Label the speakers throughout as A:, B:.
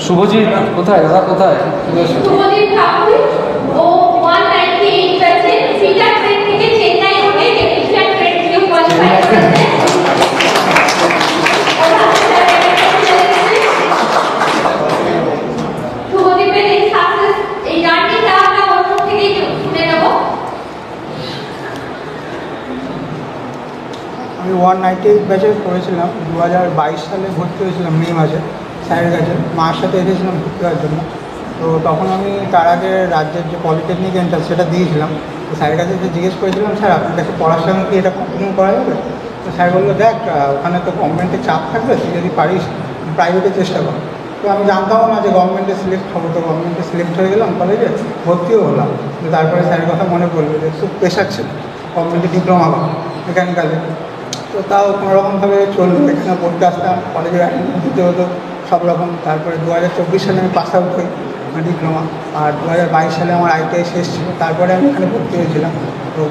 A: শুভজিৎ কোথায়, দাদা কোথায়?
B: শুভজিৎ ঠাকুর ও 198 পেয়েছে, সিটা ট্রেন থেকে চেন্নাই রোডে টেকনিশিয়ান ট্রেন থেকে কোয়ালিফাই করেছে। শুভদীপের এই সাকসেস, এই জার্নিটা আমরা ওর মুখ থেকেই শুনে নেব।
C: আমি 198 ব্যাচে পড়েছিলাম, 2022 সালে ভর্তি হয়েছিলাম মে মাসে স্যারের কাছে। মার সাথে এসেছিলাম ভর্তি হওয়ার জন্য। তো তখন আমি তার আগে রাজ্যের যে পলিটেকনিক এন্ট্রান্স সেটা দিয়েছিলাম। তো স্যারের কাছে জিজ্ঞেস করেছিলাম, স্যার আপনার কাছে পড়ার সঙ্গে কি এটা কন্টিনিউ করা যাবে? তো স্যার বললো, দেখ ওখানে তো গভর্নমেন্টের চাপ থাকবে, তুই যদি পারিস প্রাইভেটে চেষ্টা কর। তো আমি জানতামও না যে গভর্নমেন্টে সিলেক্ট হবো। তো গভর্নমেন্টে সিলেক্ট হয়ে গেলাম, কলেজে ভর্তিও হলাম। তো তারপরে স্যারের কথা মনে পড়লো যে খুব প্রেশার ছিল, গভর্নমেন্টে ডিপ্লোমা বা মেকানিক্যালে। তো তাও কোনোরকমভাবে চললো, এখানে পড়তে আসতাম, কলেজে অ্যাটেন্ড দিতে হতো সব রকম। তারপরে 2024 সালে আমি পাস আউট হই ডিপ্লোমা, আর 2022 সালে আমার আইটিআই শেষ ছিল। তারপরে আমি এখানে ভর্তি হয়েছিলাম। তো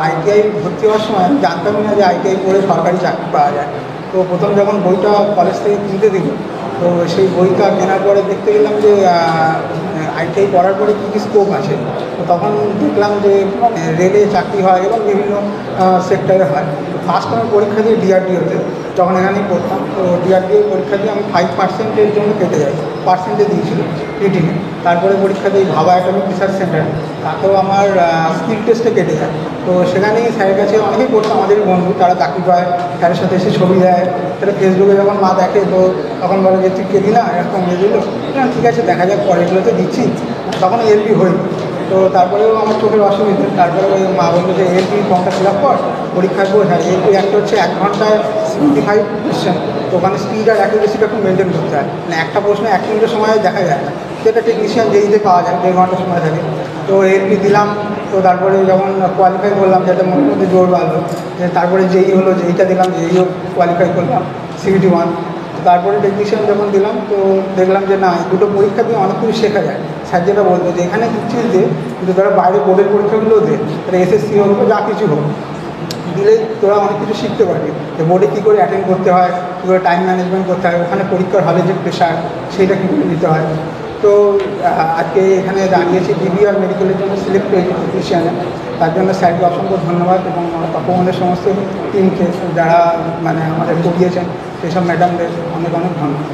C: আইটিআই ভর্তি হওয়ার সময় আমি জানতামই না যে আইটিআই পড়ে সরকারি চাকরি পাওয়া যায়। তো প্রথম যখন বইটা কলেজ থেকে কিনতে দিল, তো সেই বইটা কেনার পরে দেখতে গেলাম যে আইটিআই পড়ার পরে কী কী স্কোপ আছে। তো তখন দেখলাম যে রেলে চাকরি হয় এবং বিভিন্ন সেক্টরে হয়। ফার্স্ট আমি পরীক্ষা দিই ডিআরডিওতে, যখন এখানেই পড়তাম। তো ডিআরডিও পরীক্ষা দিয়ে আমি 5%-এর জন্য কেটে যাই, পার্সেন্টে দিয়েছিল রিটিনে। তারপরে পরীক্ষা দিই ভাবা অ্যাটমিক রিসার্চ সেন্টারে, তাতেও আমার স্কিল টেস্টে কেটে যায়। তো সেখানেই স্যারের কাছে অনেকেই পড়তো, আমাদেরই বন্ধু, তারা চাকরি পায়, স্যারের সাথে এসে ছবি দেয়। তারা ফেসবুকে যখন মা দেখে, তো তখন বলে যে তুই কেটে না, এরকম দিয়ে দিল। ঠিক আছে, দেখা যাক, পরেরগুলো তো দিচ্ছি। তখন এলপি হই। তো তারপরেও আমার চোখের অসুবিধা। তারপরে ওই মা বললো যে এলপি ফর্মটা ফিল আপ কর, পরীক্ষার বই। হ্যাঁ, এলপি একটা হচ্ছে 1 ঘন্টায় 75 কোয়েশ্চেন। তো ওখানে স্পিড আর অ্যাকুরেসিটা খুব মেনটেন করতে হয়। মানে একটা প্রশ্ন 1 মিনিটের সময় দেখা যায় না, সেটা টেকনিশিয়ান যেইতে পাওয়া যায়, 1.5 ঘন্টার সময় থাকে। তো এলপি দিলাম। তো তারপরে যখন কোয়ালিফাই করলাম, যেটা মনের মধ্যে জোর বাড়লো, যে তারপরে যেই হলো, যেইটা দিলাম, যেইও কোয়ালিফাই করলাম CBT 1। তারপরে টেকনিশিয়ান যখন দিলাম, তো দেখলাম যে না, দুটো পরীক্ষা দিয়ে অনেক কিছু শেখা যায়। স্যার যেটা বলতো যে এখানে দিচ্ছিস দে, কিন্তু তোরা বাইরে বোর্ডের পরীক্ষাগুলোও দে, তারা SSC হোক বা যা কিছু হোক, দিলে তোরা অনেক কিছু শিখতে পারবি। যে বোর্ডে কী করে অ্যাটেন্ড করতে হয়, কী করে টাইম ম্যানেজমেন্ট করতে হয়, ওখানে পরীক্ষার হলে যে প্রেশার, সেইটা কী করে নিতে হয়। তো আজকে এখানে দাঁড়িয়েছি ডিবি আর মেডিকেলের জন্য সিলেক্ট হয়েছি টেকনিশিয়ানে। তার জন্য স্যারকে অসংখ্য ধন্যবাদ, এবং তপবনের সমস্ত টিমকে যারা মানে আমাদের পড়িয়েছেন, সেসব ম্যাডামদের অনেক অনেক ধন্যবাদ।